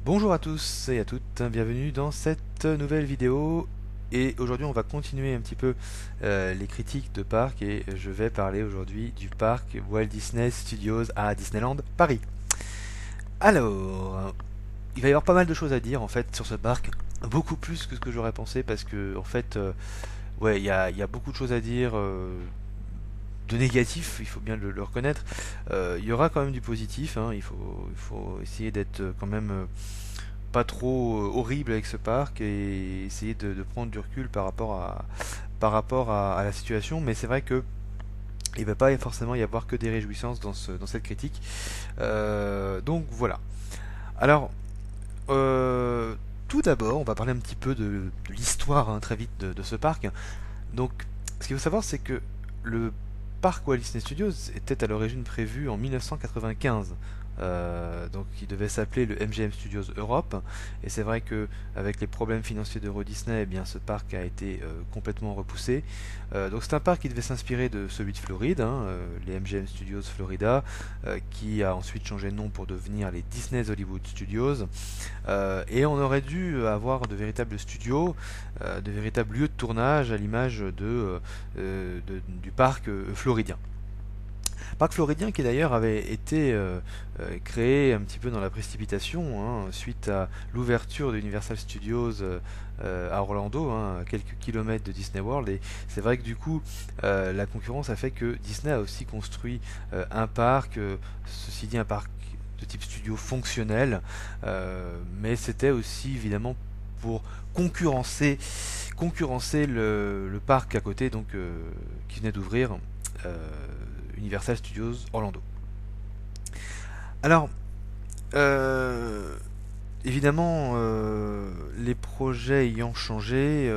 Bonjour à tous et à toutes, bienvenue dans cette nouvelle vidéo. Et aujourd'hui on va continuer un petit peu les critiques de parcs et je vais parler aujourd'hui du parc Walt Disney Studios à Disneyland Paris. Alors, il va y avoir pas mal de choses à dire en fait sur ce parc, beaucoup plus que ce que j'aurais pensé parce que en fait, ouais, il y a beaucoup de choses à dire. De négatif, il faut bien le reconnaître. Il y aura quand même du positif, hein, il faut essayer d'être quand même pas trop horrible avec ce parc et essayer de prendre du recul par rapport à la situation. Mais c'est vrai que il va pas forcément y avoir que des réjouissances dans cette critique. Donc voilà. Alors, tout d'abord, on va parler un petit peu de l'histoire, hein, très vite de ce parc. Donc, ce qu'il faut savoir, c'est que le parc Walt Disney Studios était à l'origine prévu en 1995. Donc il devait s'appeler le MGM Studios Europe, et c'est vrai que avec les problèmes financiers d'Euro Disney, eh bien ce parc a été complètement repoussé. Donc c'est un parc qui devait s'inspirer de celui de Floride, hein, les MGM Studios Florida, qui a ensuite changé de nom pour devenir les Disney's Hollywood Studios. Et on aurait dû avoir de véritables studios, de véritables lieux de tournage à l'image du parc floridien. Parc floridien qui d'ailleurs avait été créé un petit peu dans la précipitation, hein, suite à l'ouverture de Universal Studios à Orlando, hein, à quelques kilomètres de Disney World. Et c'est vrai que du coup, la concurrence a fait que Disney a aussi construit un parc, ceci dit un parc de type studio fonctionnel, mais c'était aussi évidemment pour concurrencer le parc à côté, donc qui venait d'ouvrir, euh, Universal Studios Orlando. Alors, euh, évidemment, les projets ayant changé,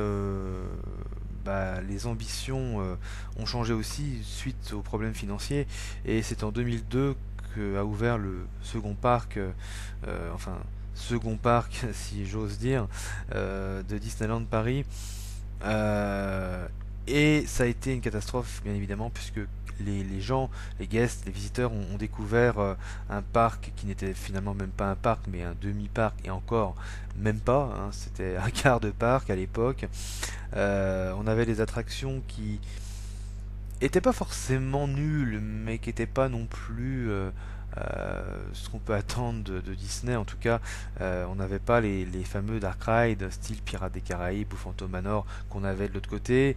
les ambitions ont changé aussi suite aux problèmes financiers, et c'est en 2002 qu'a ouvert le second parc, enfin second parc si j'ose dire, de Disneyland Paris. Euh, et ça a été une catastrophe, bien évidemment, puisque les gens, les guests, les visiteurs ont découvert un parc qui n'était finalement même pas un parc, mais un demi-parc, et encore, même pas, hein, c'était un quart de parc à l'époque. On avait des attractions qui étaient pas forcément nulles, mais qui n'étaient pas non plus ce qu'on peut attendre de Disney. En tout cas, on n'avait pas les fameux Dark Ride, style Pirates des Caraïbes ou Phantom Manor qu'on avait de l'autre côté.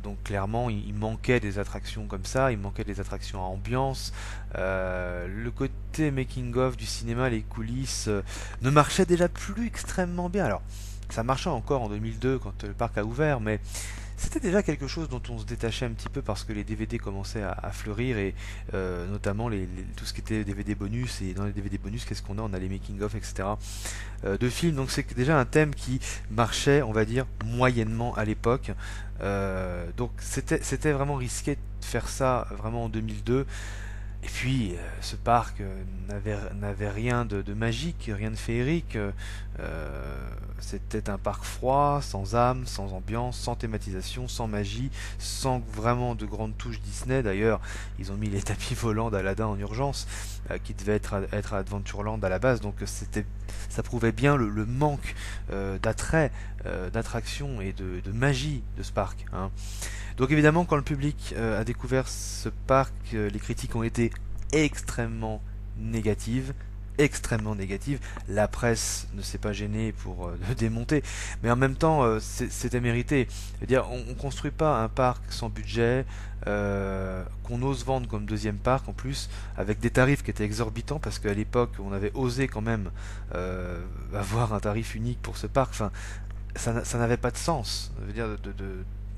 Donc clairement, il manquait des attractions comme ça, il manquait des attractions à ambiance. Le côté making of du cinéma, les coulisses, ne marchait déjà plus extrêmement bien. Alors, ça marchait encore en 2002 quand le parc a ouvert, mais c'était déjà quelque chose dont on se détachait un petit peu parce que les DVD commençaient à fleurir, et notamment tout ce qui était DVD bonus. Et dans les DVD bonus, qu'est-ce qu'on a? On a les making of, etc. De films. Donc c'est déjà un thème qui marchait, on va dire, moyennement à l'époque. Donc c'était vraiment risqué de faire ça vraiment en 2002. Et puis, ce parc n'avait rien de magique, rien de féerique. C'était un parc froid, sans âme, sans ambiance, sans thématisation, sans magie, sans vraiment de grandes touches Disney. D'ailleurs, ils ont mis les tapis volants d'Aladin en urgence, qui devaient être à Adventureland à la base. Donc, ça prouvait bien le manque d'attrait, d'attraction et de magie de ce parc, hein. Donc évidemment, quand le public a découvert ce parc, les critiques ont été extrêmement négatives, extrêmement négatives. La presse ne s'est pas gênée pour le démonter, mais en même temps, c'était mérité. C'est-à-dire, on construit pas un parc sans budget, qu'on ose vendre comme deuxième parc en plus, avec des tarifs qui étaient exorbitants, parce qu'à l'époque, on avait osé quand même avoir un tarif unique pour ce parc. Enfin, ça n'avait pas de sens. Ça veut dire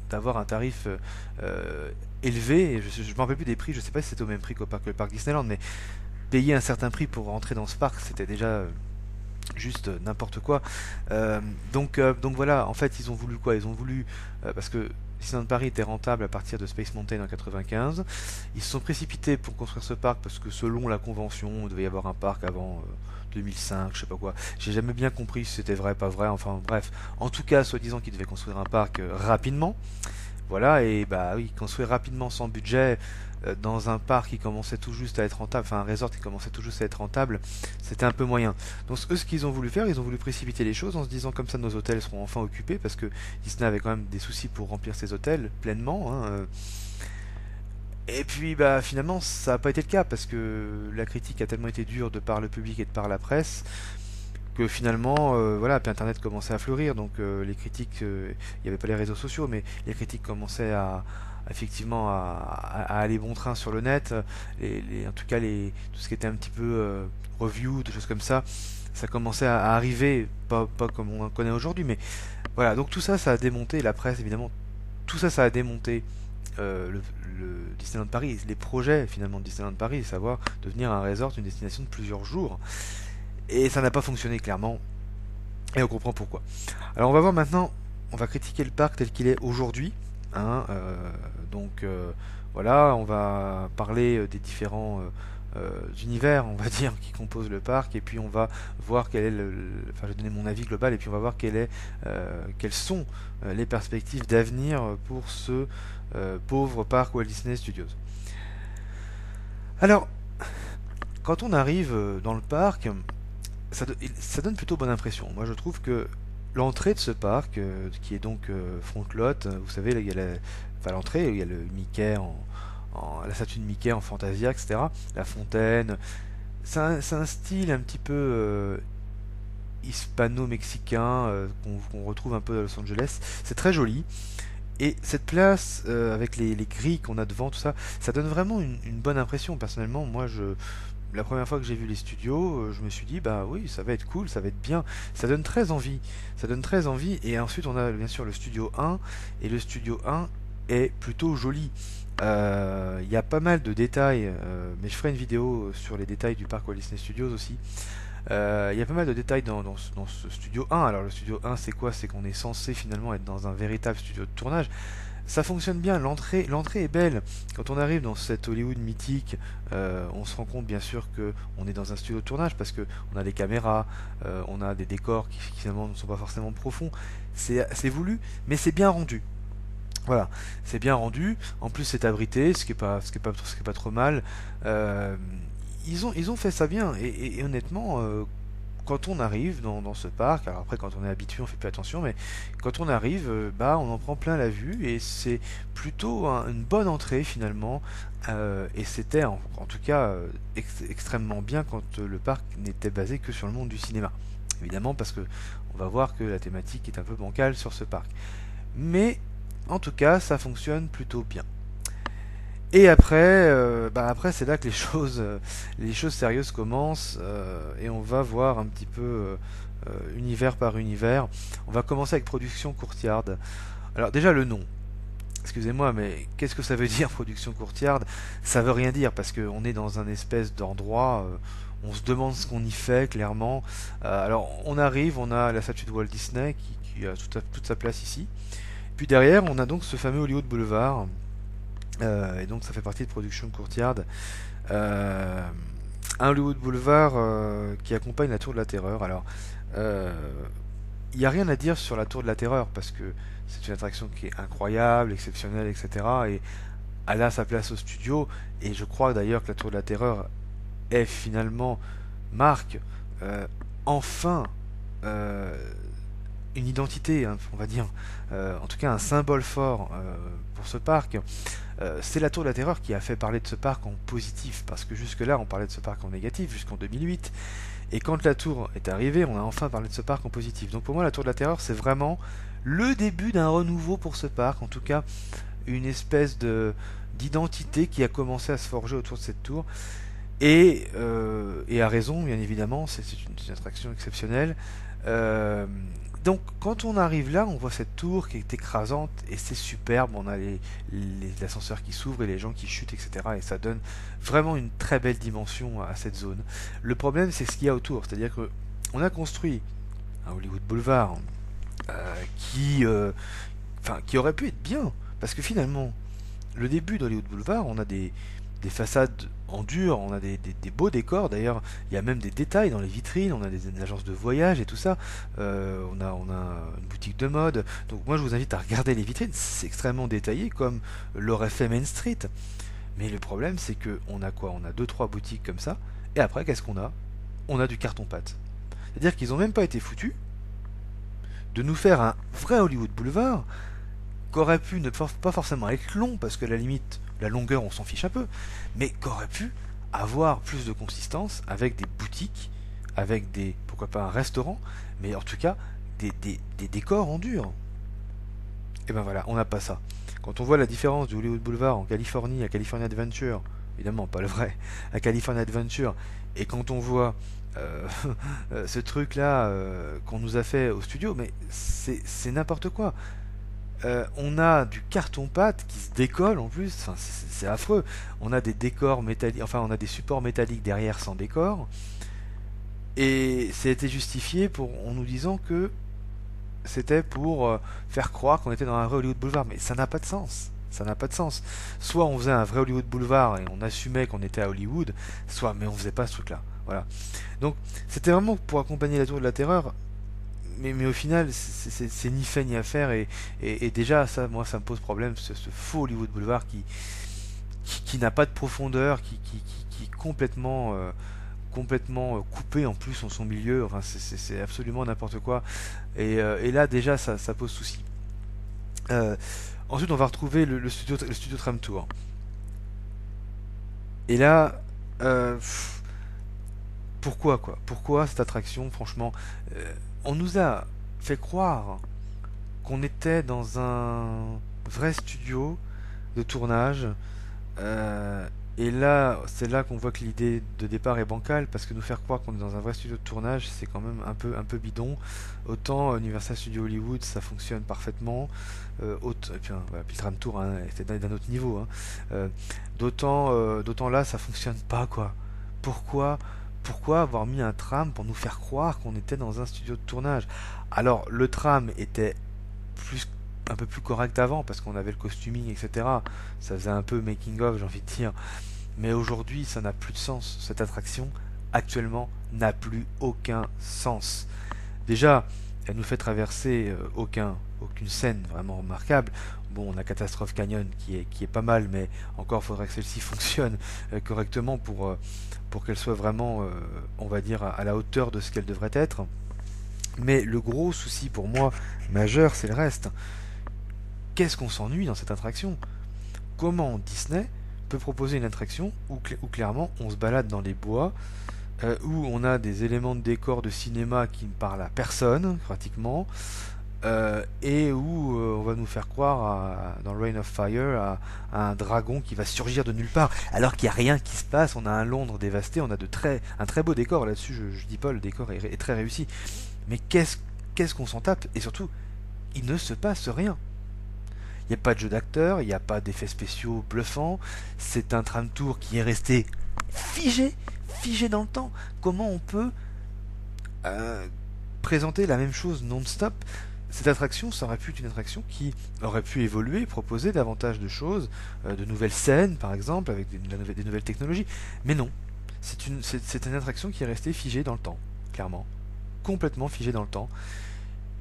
d'avoir un tarif élevé. Je ne me rappelle plus des prix, je ne sais pas si c'était au même prix qu'au parc, que le parc Disneyland, mais payer un certain prix pour rentrer dans ce parc, c'était déjà juste n'importe quoi. Donc voilà, en fait, ils ont voulu quoi? Ils ont voulu, parce que Disneyland Paris était rentable à partir de Space Mountain en 95, ils se sont précipités pour construire ce parc parce que selon la convention, il devait y avoir un parc avant 2005, je sais pas quoi. J'ai jamais bien compris si c'était vrai, pas vrai, enfin bref. En tout cas, soi-disant qu'ils devaient construire un parc rapidement. Voilà, et bah oui, construire rapidement sans budget dans un parc qui commençait tout juste à être rentable, enfin un resort qui commençait tout juste à être rentable, c'était un peu moyen. Donc eux, ce qu'ils ont voulu faire, ils ont voulu précipiter les choses en se disant comme ça nos hôtels seront enfin occupés, parce que Disney avait quand même des soucis pour remplir ses hôtels pleinement, hein. Et puis bah finalement ça n'a pas été le cas parce que la critique a tellement été dure de par le public et de par la presse que finalement voilà, puis Internet commençait à fleurir, donc les critiques, il n'y avait pas les réseaux sociaux, mais les critiques commençaient effectivement à aller bon train sur le net, en tout cas tout ce qui était un petit peu review, des choses comme ça commençait à arriver, pas comme on en connaît aujourd'hui, mais voilà, donc tout ça, ça a démonté la presse évidemment, tout ça, ça a démonté Disneyland Paris, les projets finalement de Disneyland Paris, à savoir devenir un resort, une destination de plusieurs jours. Et ça n'a pas fonctionné clairement, et on comprend pourquoi. Alors on va voir maintenant, on va critiquer le parc tel qu'il est aujourd'hui, hein, donc voilà, on va parler des différents univers, on va dire, qui composent le parc, et puis on va voir quel est enfin, je vais donner mon avis global, et puis on va voir quelles sont les perspectives d'avenir pour ce pauvre parc Walt Disney Studios. Alors, quand on arrive dans le parc, ça donne plutôt bonne impression. Moi, je trouve que l'entrée de ce parc, qui est donc front lot, vous savez, là, il y a enfin, l'entrée, il y a le Mickey la statue de Mickey en Fantasia, etc. La fontaine. C'est un style un petit peu hispano-mexicain qu'on retrouve un peu à Los Angeles. C'est très joli. Et cette place, avec les grilles qu'on a devant, tout ça, ça donne vraiment une bonne impression. Personnellement, moi, la première fois que j'ai vu les studios, je me suis dit, bah oui, ça va être cool, ça va être bien. Ça donne très envie. Ça donne très envie. Et ensuite, on a bien sûr le studio 1. Et le studio 1 est plutôt joli. Il y a pas mal de détails, mais je ferai une vidéo sur les détails du parc Walt Disney Studios aussi. Il y a pas mal de détails dans ce studio 1. Alors le studio 1 c'est quoi? C'est qu'on est censé finalement être dans un véritable studio de tournage. Ça fonctionne bien, l'entrée est belle. Quand on arrive dans cet Hollywood mythique, on se rend compte bien sûr que on est dans un studio de tournage parce que on a des caméras, on a des décors qui finalement ne sont pas forcément profonds. C'est voulu, mais c'est bien rendu. Voilà, c'est bien rendu. En plus, c'est abrité, ce qui est pas trop mal. Euh, ils ont fait ça bien. Et honnêtement, quand on arrive dans ce parc, alors après, quand on est habitué, on fait plus attention, mais quand on arrive, bah, on en prend plein la vue et c'est plutôt une bonne entrée finalement. Et c'était en tout cas extrêmement bien quand le parc n'était basé que sur le monde du cinéma. Évidemment, parce que on va voir que la thématique est un peu bancale sur ce parc. Mais en tout cas, ça fonctionne plutôt bien. Et après, après c'est là que les choses sérieuses commencent et on va voir un petit peu univers par univers. On va commencer avec Production Courtyard. Alors déjà le nom. Excusez-moi, mais qu'est-ce que ça veut dire Production Courtyard? Ça veut rien dire parce qu'on est dans un espèce d'endroit. On se demande ce qu'on y fait clairement. Alors on arrive, on a la statue de Walt Disney qui a toute sa place ici. Puis derrière, on a donc ce fameux Hollywood Boulevard. Et donc ça fait partie de Production Courtyard. Euh, un Hollywood Boulevard qui accompagne la Tour de la Terreur. Alors, euh, il n'y a rien à dire sur la Tour de la Terreur parce que c'est une attraction qui est incroyable, exceptionnelle, etc. Et elle a sa place au studio. Et je crois d'ailleurs que la Tour de la Terreur est finalement marque enfin euh, une identité, hein, on va dire, en tout cas un symbole fort pour ce parc. C'est la Tour de la Terreur qui a fait parler de ce parc en positif, parce que jusque-là on parlait de ce parc en négatif jusqu'en 2008, et quand la Tour est arrivée, on a enfin parlé de ce parc en positif. Donc pour moi la Tour de la Terreur c'est vraiment le début d'un renouveau pour ce parc, en tout cas une espèce de d'identité qui a commencé à se forger autour de cette tour, et à raison bien évidemment, c'est une attraction exceptionnelle. Euh, donc quand on arrive là, on voit cette tour qui est écrasante et c'est superbe. On a les ascenseurs qui s'ouvrent et les gens qui chutent, etc. Et ça donne vraiment une très belle dimension à cette zone. Le problème, c'est ce qu'il y a autour. C'est-à-dire que on a construit un Hollywood Boulevard qui aurait pu être bien. Parce que finalement, le début d'Hollywood Boulevard, on a des des façades en dur, on a des beaux décors, d'ailleurs il y a même des détails dans les vitrines, on a des agences de voyage et tout ça, on a une boutique de mode, donc moi je vous invite à regarder les vitrines, c'est extrêmement détaillé comme l'aurait fait Main Street, mais le problème c'est que on a quoi? On a deux trois boutiques comme ça, et après qu'est-ce qu'on a? On a du carton-pâte. C'est-à-dire qu'ils n'ont même pas été foutus de nous faire un vrai Hollywood Boulevard, qu'aurait pu ne pas forcément être long, parce que à la limite, la longueur on s'en fiche un peu, mais qu'aurait pu avoir plus de consistance avec des boutiques, avec des, pourquoi pas un restaurant, mais en tout cas des décors en dur. Et ben voilà, on n'a pas ça. Quand on voit la différence du Hollywood Boulevard en Californie à California Adventure, évidemment pas le vrai, à California Adventure, et quand on voit ce truc là qu'on nous a fait au studio, mais c'est n'importe quoi. On a du carton-pâte qui se décolle en plus, enfin, c'est affreux. On a des décors métalliques, enfin on a des supports métalliques derrière sans décor, et ça a été justifié en nous disant que c'était pour faire croire qu'on était dans un vrai Hollywood Boulevard, mais ça n'a pas de sens. Ça n'a pas de sens. Soit on faisait un vrai Hollywood Boulevard et on assumait qu'on était à Hollywood, soit mais on faisait pas ce truc-là. Voilà. Donc c'était vraiment pour accompagner la Tour de la Terreur, mais au final c'est ni fait ni à faire, et déjà ça, moi ça me pose problème, ce faux Hollywood Boulevard qui n'a pas de profondeur, qui est complètement coupé en plus en son milieu, enfin c'est absolument n'importe quoi, et là déjà ça pose souci. Euh, Ensuite on va retrouver le studio Tram Tour, et là pourquoi quoi? Pourquoi cette attraction, franchement? On nous a fait croire qu'on était dans un vrai studio de tournage. Euh, et là, c'est là qu'on voit que l'idée de départ est bancale, parce que nous faire croire qu'on est dans un vrai studio de tournage, c'est quand même un peu bidon. Autant Universal Studios Hollywood, ça fonctionne parfaitement. Et puis, voilà, puis le Tram Tour, hein, c'est d'un autre niveau, hein. Euh, d'autant là, ça fonctionne pas, quoi. Pourquoi, pourquoi avoir mis un tram pour nous faire croire qu'on était dans un studio de tournage? Alors, le tram était plus un peu plus correct avant, parce qu'on avait le costuming, etc. Ça faisait un peu making of, j'ai envie de dire. Mais aujourd'hui, ça n'a plus de sens. Cette attraction, actuellement, n'a plus aucun sens. Déjà, elle nous fait traverser aucune scène vraiment remarquable. Bon, on a Catastrophe Canyon qui est pas mal, mais encore faudrait que celle-ci fonctionne correctement pour qu'elle soit vraiment, on va dire, à la hauteur de ce qu'elle devrait être. Mais le gros souci pour moi, majeur, c'est le reste. Qu'est-ce qu'on s'ennuie dans cette attraction? Comment Disney peut proposer une attraction où clairement on se balade dans les bois, où on a des éléments de décor de cinéma qui ne parlent à personne pratiquement, et où on va nous faire croire dans Reign of Fire à un dragon qui va surgir de nulle part, alors qu'il n'y a rien qui se passe. On a un Londres dévasté, on a un très beau décor là-dessus, je dis pas, le décor est très réussi, mais qu'est-ce qu'on s'en tape, et surtout il ne se passe rien. Il n'y a pas de jeu d'acteur, il n'y a pas d'effets spéciaux bluffants, c'est un tram tour qui est resté figé dans le temps. Comment on peut présenter la même chose non-stop? Cette attraction, ça aurait pu être une attraction qui aurait pu évoluer, proposer davantage de choses, de nouvelles scènes par exemple, avec des nouvelles technologies. Mais non, c'est une attraction qui est restée figée dans le temps, clairement. Complètement figée dans le temps.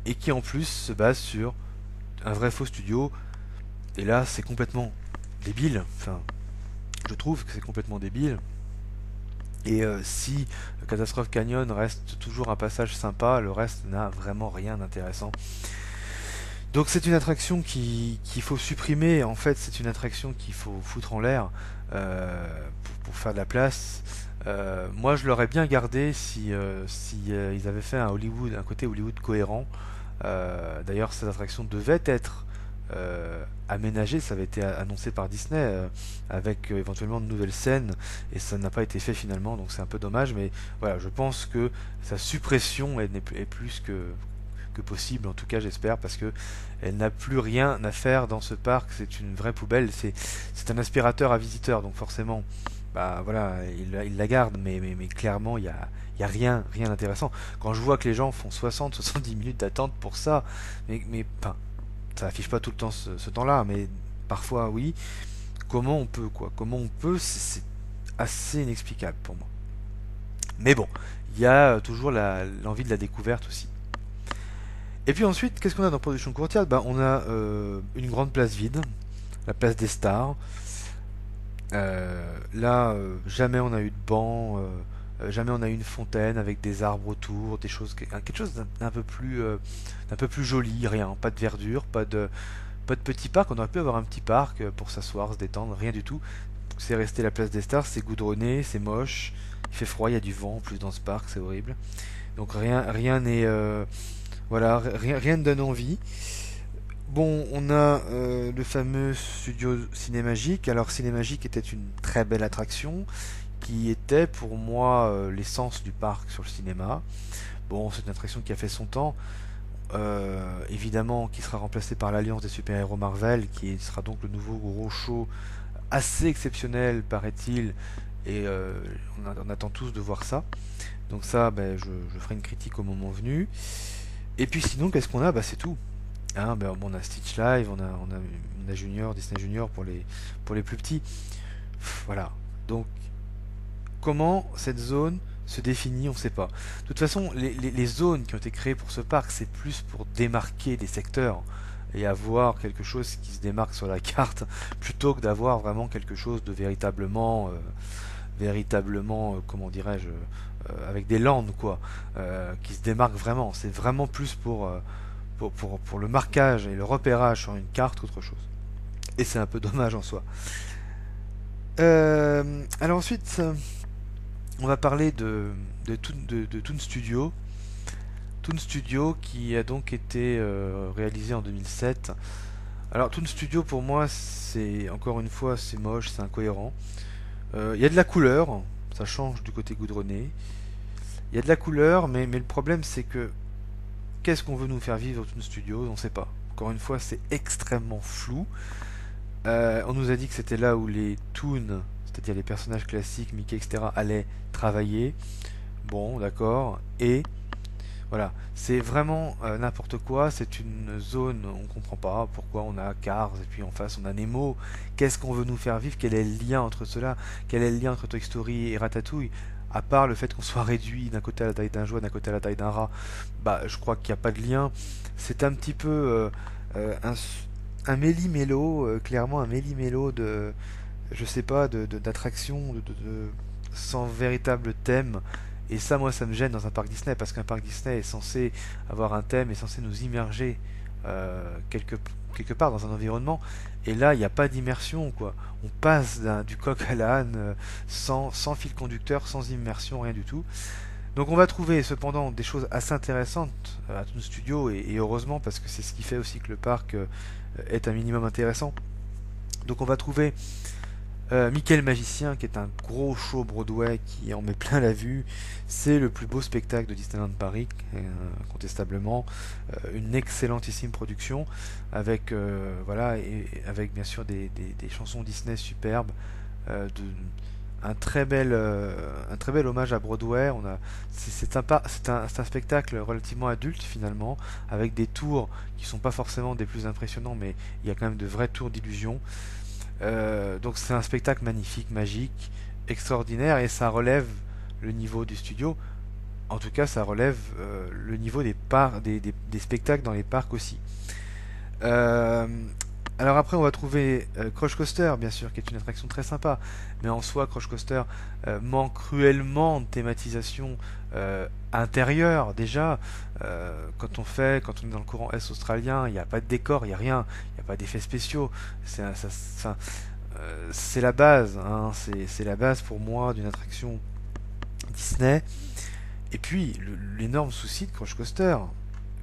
Et qui en plus se base sur un vrai faux studio. Et là, c'est complètement débile. Enfin, je trouve que c'est complètement débile. Et si Catastrophe Canyon reste toujours un passage sympa, le reste n'a vraiment rien d'intéressant. Donc c'est une attraction qu'il faut supprimer. En fait, c'est une attraction qu'il faut foutre en l'air pour faire de la place. Moi, je l'aurais bien gardé si ils avaient fait un côté Hollywood cohérent. D'ailleurs, cette attraction devait être aménagée, ça avait été annoncé par Disney avec éventuellement de nouvelles scènes, et ça n'a pas été fait finalement, donc c'est un peu dommage, mais voilà, je pense que sa suppression est plus que possible, en tout cas j'espère, parce que elle n'a plus rien à faire dans ce parc. C'est une vraie poubelle, c'est un aspirateur à visiteurs, donc forcément bah voilà, il la garde, mais clairement il y a rien d'intéressant. Quand je vois que les gens font 60-70 minutes d'attente pour ça, enfin, ça affiche pas tout le temps ce temps-là, mais parfois oui. Comment on peut, quoi? Comment on peut? C'est assez inexplicable pour moi. Mais bon, il y a toujours l'envie de la découverte aussi. Et puis ensuite, qu'est-ce qu'on a dans Production Courtyard? Bah, on a une grande place vide, la place des stars. Là, jamais on a eu de banc, jamais on a eu une fontaine avec des arbres autour, des choses, quelque chose d'un peu plus joli, rien, pas de verdure, pas de petit parc. On aurait pu avoir un petit parc pour s'asseoir, se détendre, rien du tout. C'est resté la place des stars, c'est goudronné, c'est moche, il fait froid, il y a du vent en plus dans ce parc, c'est horrible. Donc rien n'est, voilà, rien ne donne envie. Bon, on a le fameux studio Cinémagique. Alors Cinémagique était une très belle attraction qui était pour moi l'essence du parc sur le cinéma. Bon, c'est une attraction qui a fait son temps, évidemment qui sera remplacée par l'Alliance des super-héros Marvel, qui sera donc le nouveau gros show assez exceptionnel, paraît-il, et on attend tous de voir ça. Donc ça, ben, je ferai une critique au moment venu. Et puis sinon, qu'est-ce qu'on a? Bah c'est tout. Hein, ben, bon, on a Stitch Live, on a Junior, Disney Junior pour les plus petits. Voilà. Donc, comment cette zone se définit, on ne sait pas. De toute façon, les zones qui ont été créées pour ce parc, c'est plus pour démarquer des secteurs et avoir quelque chose qui se démarque sur la carte, plutôt que d'avoir vraiment quelque chose de véritablement, comment dirais-je, avec des landes, quoi, qui se démarque vraiment. C'est vraiment plus pour le marquage et le repérage sur une carte qu'autre chose. Et c'est un peu dommage en soi. Alors ensuite, on va parler de Toon Studio. Toon Studio qui a donc été réalisé en 2007. Alors Toon Studio pour moi, c'est encore une fois, c'est moche, c'est incohérent. Il y a de la couleur, ça change du côté goudronné. Il y a de la couleur, mais le problème c'est que qu'est-ce qu'on veut nous faire vivre au Toon Studio? On ne sait pas. Encore une fois, c'est extrêmement flou. On nous a dit que c'était là où les Toons, c'est-à-dire les personnages classiques, Mickey, etc., allaient travailler. Bon, d'accord. Et voilà, c'est vraiment n'importe quoi. C'est une zone, on comprend pas pourquoi on a Cars et puis en face on a Nemo. Qu'est-ce qu'on veut nous faire vivre? Quel est le lien entre cela? Quel est le lien entre Toy Story et Ratatouille? À part le fait qu'on soit réduit d'un côté à la taille d'un joie, d'un côté à la taille d'un rat, bah je crois qu'il n'y a pas de lien. C'est un petit peu un méli-mélo, clairement un méli-mélo de, je sais pas, d'attractions, sans véritable thème. Et ça, moi, ça me gêne dans un parc Disney, parce qu'un parc Disney est censé avoir un thème, est censé nous immerger quelque part dans un environnement. Et là, il n'y a pas d'immersion, quoi. On passe du coq à l'âne, sans fil conducteur, sans immersion, rien du tout. Donc on va trouver cependant des choses assez intéressantes à Toon Studio, et heureusement, parce que c'est ce qui fait aussi que le parc est un minimum intéressant. Donc on va trouver Mickey le Magicien, qui est un gros show Broadway qui en met plein la vue. C'est le plus beau spectacle de Disneyland Paris, incontestablement. Une excellentissime production, avec, voilà, et avec bien sûr des chansons Disney superbes, un un très bel hommage à Broadway. C'est un spectacle relativement adulte finalement, avec des tours qui sont pas forcément des plus impressionnants, mais il y a quand même de vrais tours d'illusion. Donc c'est un spectacle magnifique, magique, extraordinaire, et ça relève le niveau du studio. En tout cas, ça relève le niveau des spectacles dans les parcs aussi. Euh, alors après, on va trouver Crush Coaster, bien sûr, qui est une attraction très sympa. Mais en soi, Crush Coaster manque cruellement de thématisation intérieure. Déjà, quand on est dans le courant S australien, il n'y a pas de décor, il n'y a rien, il n'y a pas d'effets spéciaux. C'est la base, hein, c'est la base pour moi d'une attraction Disney. Et puis, l'énorme souci de Crush Coaster,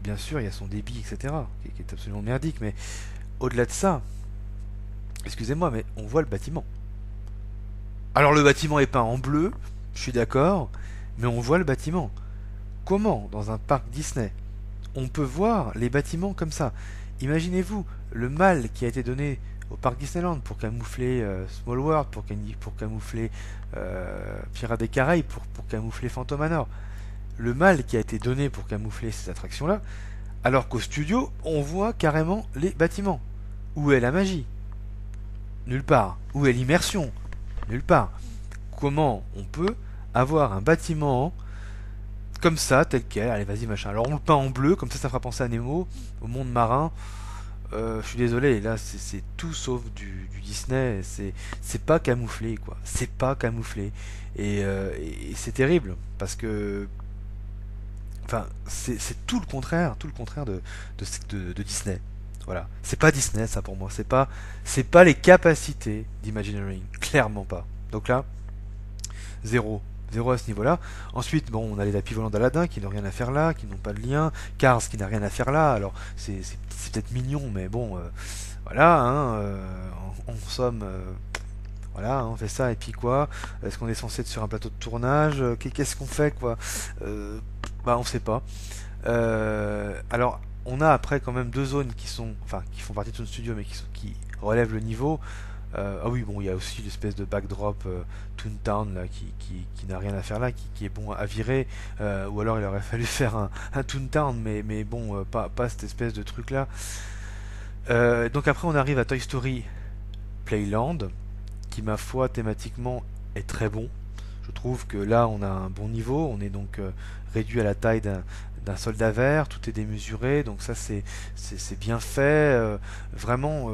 bien sûr, il y a son débit, etc., qui est absolument merdique, mais au-delà de ça, excusez-moi, mais on voit le bâtiment. Alors le bâtiment est peint en bleu, je suis d'accord, mais on voit le bâtiment. Comment, dans un parc Disney, on peut voir les bâtiments comme ça? Imaginez-vous le mal qui a été donné au parc Disneyland pour camoufler Small World, pour camoufler Pirates des Caraïbes, pour camoufler Phantom Manor. Le mal qui a été donné pour camoufler ces attractions-là, alors qu'au studio, on voit carrément les bâtiments. Où est la magie? Nulle part. Où est l'immersion? Nulle part. Comment on peut avoir un bâtiment comme ça, tel quel, allez vas-y machin. Alors on le peint en bleu, comme ça fera penser à Nemo, au monde marin. Je suis désolé, là c'est tout sauf du Disney, c'est pas camouflé quoi, c'est pas camouflé. Et c'est terrible, parce que enfin c'est tout le contraire de Disney. Voilà, c'est pas Disney ça pour moi, c'est pas les capacités d'Imagineering, clairement pas. Donc là, zéro. Zéro à ce niveau-là. Ensuite, bon, on a les tapis volants d'Aladin qui n'ont rien à faire là, qui n'ont pas de lien. Cars qui n'a rien à faire là. Alors, c'est peut-être mignon, mais bon, voilà, hein, en somme, voilà, hein, on fait ça, et puis quoi? Est-ce qu'on est censé être sur un plateau de tournage? Qu'est-ce qu'on fait, quoi? Euh, Bah, on sait pas. Alors, on a après quand même deux zones qui sont, enfin, qui font partie de son studio, mais qui relèvent le niveau. Ah oui, bon, il y a aussi l'espèce de backdrop Toontown là, qui n'a rien à faire là, qui est bon à virer, ou alors il aurait fallu faire un Toontown, mais bon, pas cette espèce de truc là. Donc après, on arrive à Toy Story Playland, qui, ma foi, thématiquement est très bon. Je trouve que là, on a un bon niveau, on est donc réduit à la taille d'un soldat vert, tout est démesuré, donc ça c'est bien fait, vraiment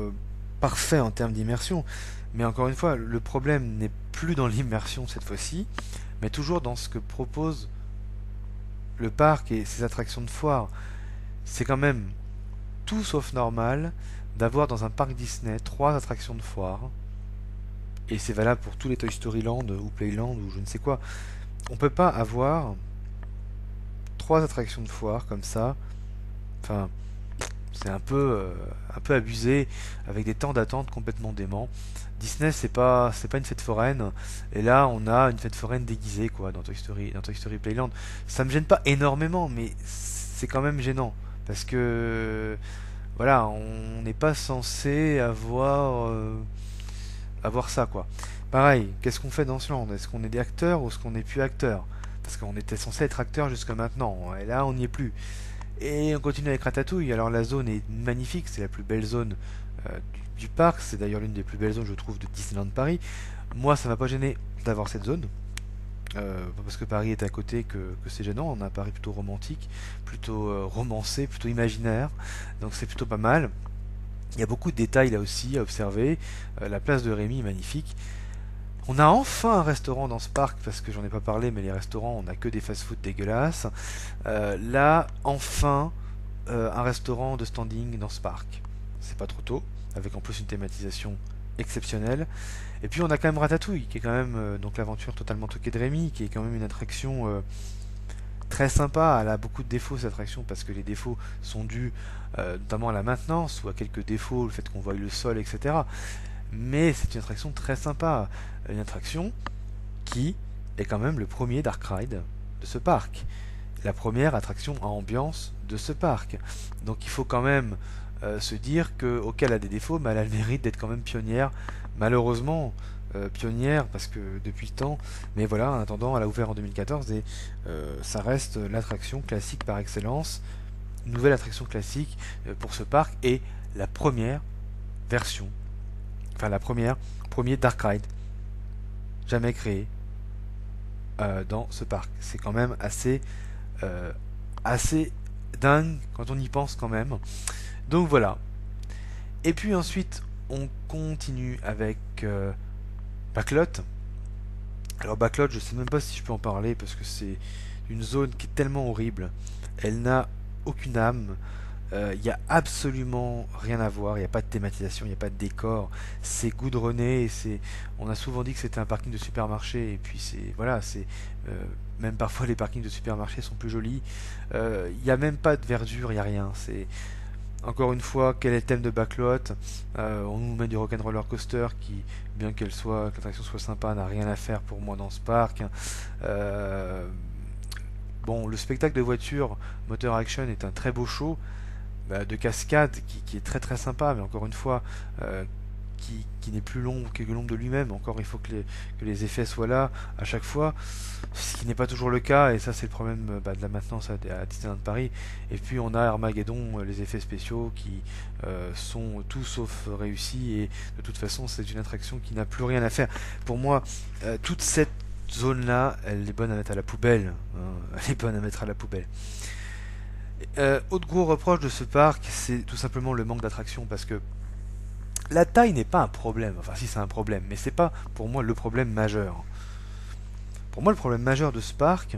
parfait en termes d'immersion. Mais encore une fois, le problème n'est plus dans l'immersion cette fois-ci, mais toujours dans ce que propose le parc et ses attractions de foire. C'est quand même tout sauf normal d'avoir dans un parc Disney trois attractions de foire, et c'est valable pour tous les Toy Story Land ou Playland ou je ne sais quoi. On peut pas avoir trois attractions de foire comme ça. Enfin, c'est un peu abusé, avec des temps d'attente complètement déments. Disney, c'est pas une fête foraine, et là on a une fête foraine déguisée quoi dans Toy Story Playland. Ça me gêne pas énormément, mais c'est quand même gênant parce que voilà, on n'est pas censé avoir ça quoi. Pareil, qu'est-ce qu'on fait dans ce land? Est-ce qu'on est des acteurs ou est-ce qu'on n'est plus acteurs? Parce qu'on était censé être acteurs jusqu'à maintenant, et là on n'y est plus. Et on continue avec Ratatouille. Alors la zone est magnifique, c'est la plus belle zone du parc, c'est d'ailleurs l'une des plus belles zones je trouve de Disneyland Paris. Moi ça m'a pas gêné d'avoir cette zone, pas parce que Paris est à côté que c'est gênant, on a un Paris plutôt romantique, plutôt romancé, plutôt imaginaire, donc c'est plutôt pas mal. Il y a beaucoup de détails là aussi à observer, la place de Rémy est magnifique. On a enfin un restaurant dans ce parc, parce que j'en ai pas parlé, mais les restaurants, on n'a que des fast-food dégueulasses. Là, enfin, un restaurant de standing dans ce parc. C'est pas trop tôt, avec en plus une thématisation exceptionnelle. Et puis on a quand même Ratatouille, qui est quand même donc l'aventure totalement toquée de Rémi, qui est quand même une attraction très sympa. Elle a beaucoup de défauts cette attraction, parce que les défauts sont dus notamment à la maintenance, ou à quelques défauts, le fait qu'on voie le sol, etc. Mais c'est une attraction très sympa, une attraction qui est quand même le premier dark ride de ce parc, la première attraction à ambiance de ce parc. Donc il faut quand même se dire que, ok, elle a des défauts, mais elle a le mérite d'être quand même pionnière, malheureusement pionnière, parce que depuis le temps, mais voilà, en attendant, elle a ouvert en 2014, et ça reste l'attraction classique par excellence, une nouvelle attraction classique pour ce parc, et la première version, enfin premier dark ride jamais créé dans ce parc. C'est quand même euh, assez dingue quand on y pense quand même. Donc voilà. Et puis ensuite, on continue avec Backlot. Alors Backlot, je sais même pas si je peux en parler parce que c'est une zone qui est tellement horrible. Elle n'a aucune âme. Il n'y a absolument rien à voir, il n'y a pas de thématisation, il n'y a pas de décor, c'est goudronné, on a souvent dit que c'était un parking de supermarché, et puis voilà, même parfois les parkings de supermarché sont plus jolis, il n'y a même pas de verdure, il n'y a rien, encore une fois, quel est le thème de Backlot? On nous met du rock'n'roller coaster qui, bien que l'attraction soit sympa, n'a rien à faire pour moi dans ce parc. Bon, le spectacle de voiture Motor Action est un très beau show, de cascade qui est très très sympa, mais encore une fois, qui n'est plus long que l'ombre de lui-même. Encore, il faut que les effets soient là à chaque fois, ce qui n'est pas toujours le cas, et ça c'est le problème de la maintenance à Disneyland Paris. Et puis on a Armageddon, les effets spéciaux qui sont tout sauf réussis, et de toute façon c'est une attraction qui n'a plus rien à faire. Pour moi, toute cette zone-là, elle est bonne à mettre à la poubelle, hein. Elle est bonne à mettre à la poubelle. Autre gros reproche de ce parc, c'est tout simplement le manque d'attraction, parce que la taille n'est pas un problème. Enfin, si, c'est un problème, mais c'est pas pour moi le problème majeur. Pour moi, le problème majeur de ce parc,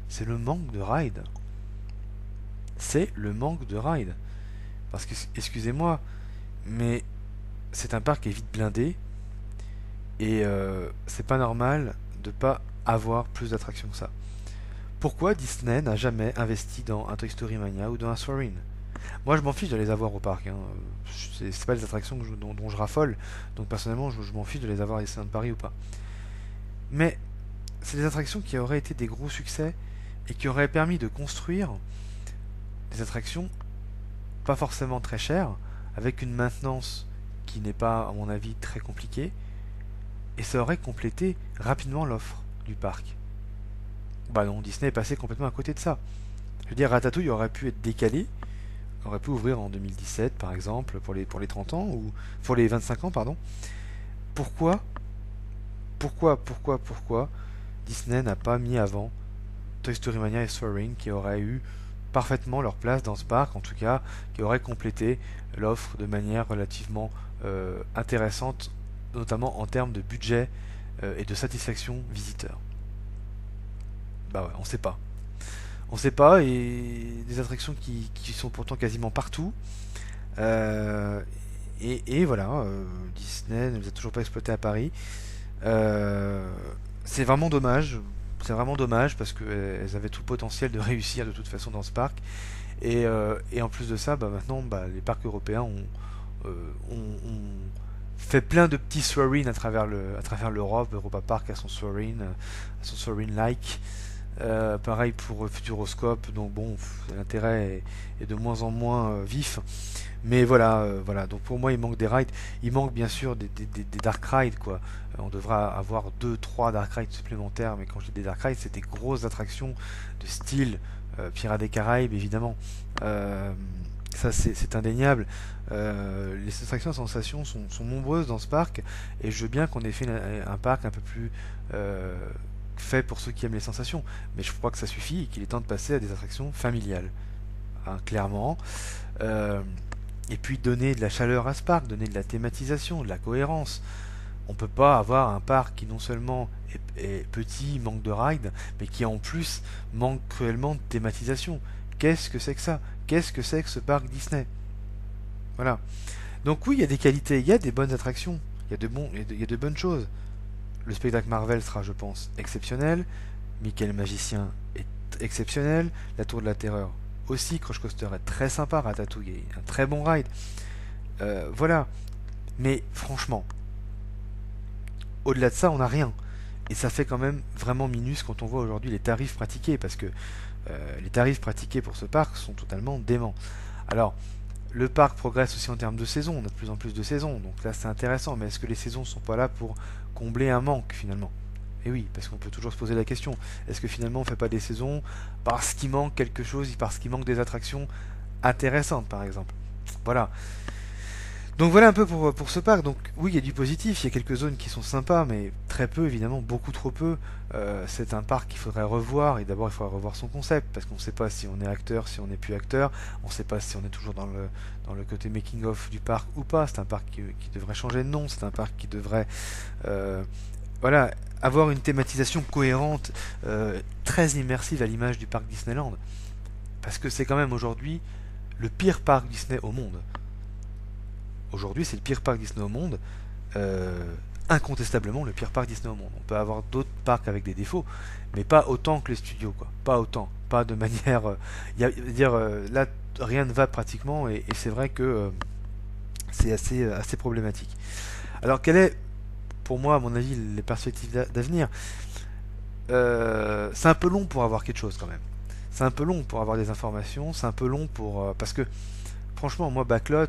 c'est le manque de rides. C'est le manque de rides. Parce que, excusez-moi, mais c'est un parc qui est vite blindé, et c'est pas normal de pas avoir plus d'attractions que ça. Pourquoi Disney n'a jamais investi dans un Toy Story Mania ou dans un Soarin'? Moi, je m'en fiche de les avoir au parc, hein. C'est pas les attractions dont je raffole, donc personnellement, je m'en fiche de les avoir à Disneyland Paris ou pas. Mais c'est des attractions qui auraient été des gros succès et qui auraient permis de construire des attractions pas forcément très chères, avec une maintenance qui n'est pas, à mon avis, très compliquée, et ça aurait complété rapidement l'offre du parc. Bah non, Disney est passé complètement à côté de ça. Je veux dire, Ratatouille aurait pu être décalé, aurait pu ouvrir en 2017 par exemple, pour les 30 ans, ou pour les 25 ans, pardon. Pourquoi Disney n'a pas mis avant Toy Story Mania et Soarin', qui auraient eu parfaitement leur place dans ce parc, en tout cas, qui auraient complété l'offre de manière relativement intéressante, notamment en termes de budget et de satisfaction visiteur. Bah ouais, on sait pas. On sait pas, et des attractions qui sont pourtant quasiment partout. Euh, et voilà, Disney ne les a toujours pas exploités à Paris. Euh, c'est vraiment dommage. C'est vraiment dommage parce qu'elles avaient tout le potentiel de réussir de toute façon dans ce parc. Et en plus de ça, bah maintenant, bah, les parcs européens ont fait plein de petits Soarin' à travers l'Europe. Europa Park a son Soarin'-like. Pareil pour Futuroscope, donc bon, l'intérêt est de moins en moins vif. Mais voilà, voilà. Donc pour moi, il manque des rides. Il manque bien sûr des dark rides, quoi. On devra avoir 2-3 dark rides supplémentaires, mais quand je dis des dark rides, c'est des grosses attractions de style Pirates des Caraïbes, évidemment. Euh, Ça, c'est indéniable. Les attractions à sensations sont nombreuses dans ce parc, et je veux bien qu'on ait fait un parc un peu plus fait pour ceux qui aiment les sensations, mais je crois que ça suffit et qu'il est temps de passer à des attractions familiales, hein, clairement. Euh, et puis donner de la chaleur à ce parc, donner de la thématisation, de la cohérence. On peut pas avoir un parc qui non seulement est petit, manque de rides, mais qui en plus manque cruellement de thématisation. Qu'est-ce que c'est que ça? Qu'est-ce que c'est que ce parc Disney? Voilà. Donc oui, il y a des qualités, il y a des bonnes attractions, il y a de bonnes choses. Le spectacle Marvel sera, je pense, exceptionnel. Mickey le magicien est exceptionnel. La Tour de la Terreur aussi. Crush Coaster est très sympa. Ratatouille est un très bon ride. Voilà. Mais franchement, au-delà de ça, on n'a rien. Et ça fait quand même vraiment minus quand on voit aujourd'hui les tarifs pratiqués, parce que les tarifs pratiqués pour ce parc sont totalement déments. Alors, le parc progresse aussi en termes de saisons, on a de plus en plus de saisons, donc là c'est intéressant, mais est-ce que les saisons ne sont pas là pour combler un manque finalement? Et oui, parce qu'on peut toujours se poser la question, est-ce que finalement on ne fait pas des saisons parce qu'il manque quelque chose, parce qu'il manque des attractions intéressantes par exemple? Voilà. Donc voilà un peu pour ce parc. Donc oui, il y a du positif, il y a quelques zones qui sont sympas, mais très peu évidemment, beaucoup trop peu. C'est un parc qu'il faudrait revoir, et d'abord il faudrait revoir son concept, parce qu'on ne sait pas si on est acteur, si on n'est plus acteur, on ne sait pas si on est toujours dans le côté making of du parc ou pas. C'est un parc qui devrait changer de nom, c'est un parc qui devrait voilà, avoir une thématisation cohérente, très immersive à l'image du parc Disneyland. Parce que c'est quand même aujourd'hui le pire parc Disney au monde. Aujourd'hui, c'est le pire parc Disney au monde. Incontestablement le pire parc Disney au monde. On peut avoir d'autres parcs avec des défauts, mais pas autant que les studios, quoi. Pas autant, pas de manière. Là, rien ne va pratiquement, et c'est vrai que c'est assez problématique. Alors, quelle est, pour moi, à mon avis, les perspectives d'avenir? C'est un peu long pour avoir quelque chose quand même. C'est un peu long pour avoir des informations. C'est un peu long pour parce que franchement, moi, Backlot,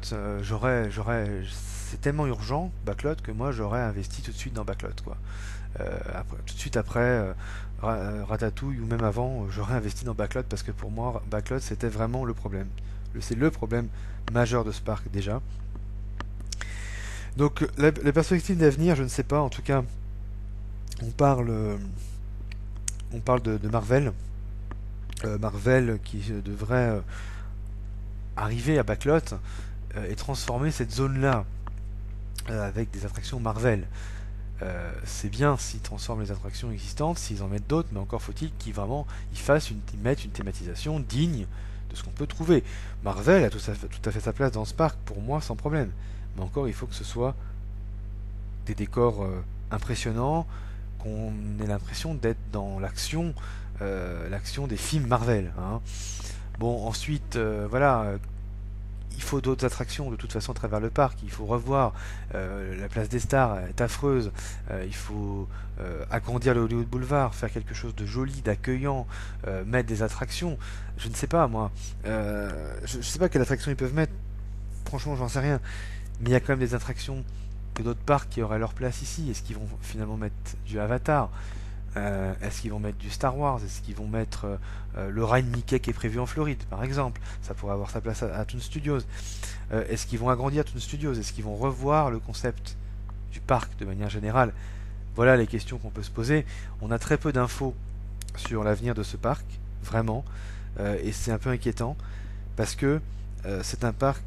c'est tellement urgent, Backlot, que moi j'aurais investi tout de suite dans Backlot, quoi. Tout de suite après Ratatouille ou même avant, j'aurais investi dans Backlot parce que pour moi, Backlot c'était vraiment le problème. C'est le problème majeur de ce parc déjà. Donc les perspectives d'avenir, je ne sais pas. En tout cas, on parle, de Marvel. Marvel qui devrait arriver à Backlot et transformer cette zone-là avec des attractions Marvel. C'est bien s'ils transforment les attractions existantes, s'ils en mettent d'autres, mais encore faut-il qu'ils mettent une thématisation digne de ce qu'on peut trouver. Marvel a tout à fait sa place dans ce parc, pour moi, sans problème. Mais encore, il faut que ce soit des décors impressionnants, qu'on ait l'impression d'être dans l'action des films Marvel, hein. Bon, ensuite, voilà, il faut d'autres attractions de toute façon à travers le parc. Il faut revoir la place des stars, elle est affreuse. Il faut agrandir le Hollywood Boulevard, faire quelque chose de joli, d'accueillant, mettre des attractions. Je ne sais pas moi. Je ne sais pas quelle attraction ils peuvent mettre. Franchement, j'en sais rien. Mais il y a quand même des attractions de d'autres parcs qui auraient leur place ici. Est-ce qu'ils vont finalement mettre du Avatar? Est-ce qu'ils vont mettre du Star Wars? Est-ce qu'ils vont mettre le ride Mickey qui est prévu en Floride, par exemple? Ça pourrait avoir sa place à Toon Studios. Est-ce qu'ils vont agrandir Toon Studios? Est-ce qu'ils vont revoir le concept du parc de manière générale? Voilà les questions qu'on peut se poser. On a très peu d'infos sur l'avenir de ce parc, vraiment, et c'est un peu inquiétant parce que c'est un parc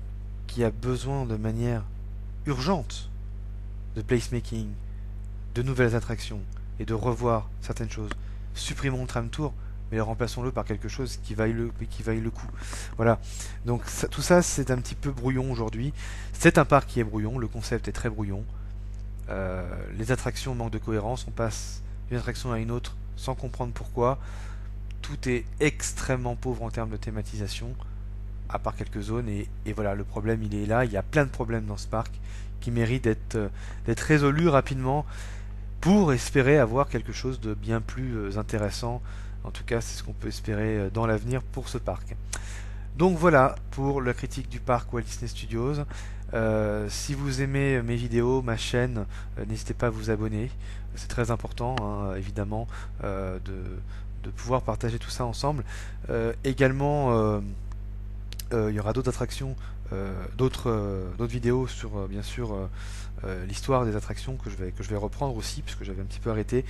qui a besoin de manière urgente de placemaking, de nouvelles attractions et de revoir certaines choses. Supprimons le tram tour, mais remplaçons-le par quelque chose qui vaille le coup. Voilà. Donc tout ça, c'est un petit peu brouillon aujourd'hui. C'est un parc qui est brouillon, le concept est très brouillon. Les attractions manquent de cohérence, on passe d'une attraction à une autre sans comprendre pourquoi. Tout est extrêmement pauvre en termes de thématisation, à part quelques zones, et voilà, le problème il est là. Il y a plein de problèmes dans ce parc qui méritent d'être résolus rapidement pour espérer avoir quelque chose de bien plus intéressant. En tout cas, c'est ce qu'on peut espérer dans l'avenir pour ce parc. Donc voilà pour la critique du parc Walt Disney Studios. Si vous aimez mes vidéos, ma chaîne, n'hésitez pas à vous abonner. C'est très important, hein, évidemment, de pouvoir partager tout ça ensemble. Également, il y aura d'autres attractions, d'autres vidéos sur, bien sûr, l'histoire des attractions que je vais reprendre aussi, puisque j'avais un petit peu arrêté.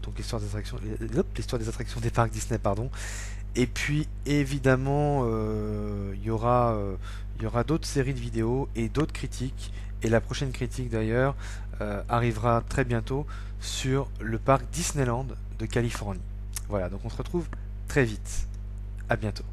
Donc l'histoire des attractions des parcs Disney, pardon. Et puis évidemment, il y aura d'autres séries de vidéos et d'autres critiques. Et la prochaine critique d'ailleurs arrivera très bientôt sur le parc Disneyland de Californie. Voilà, donc on se retrouve très vite. À bientôt.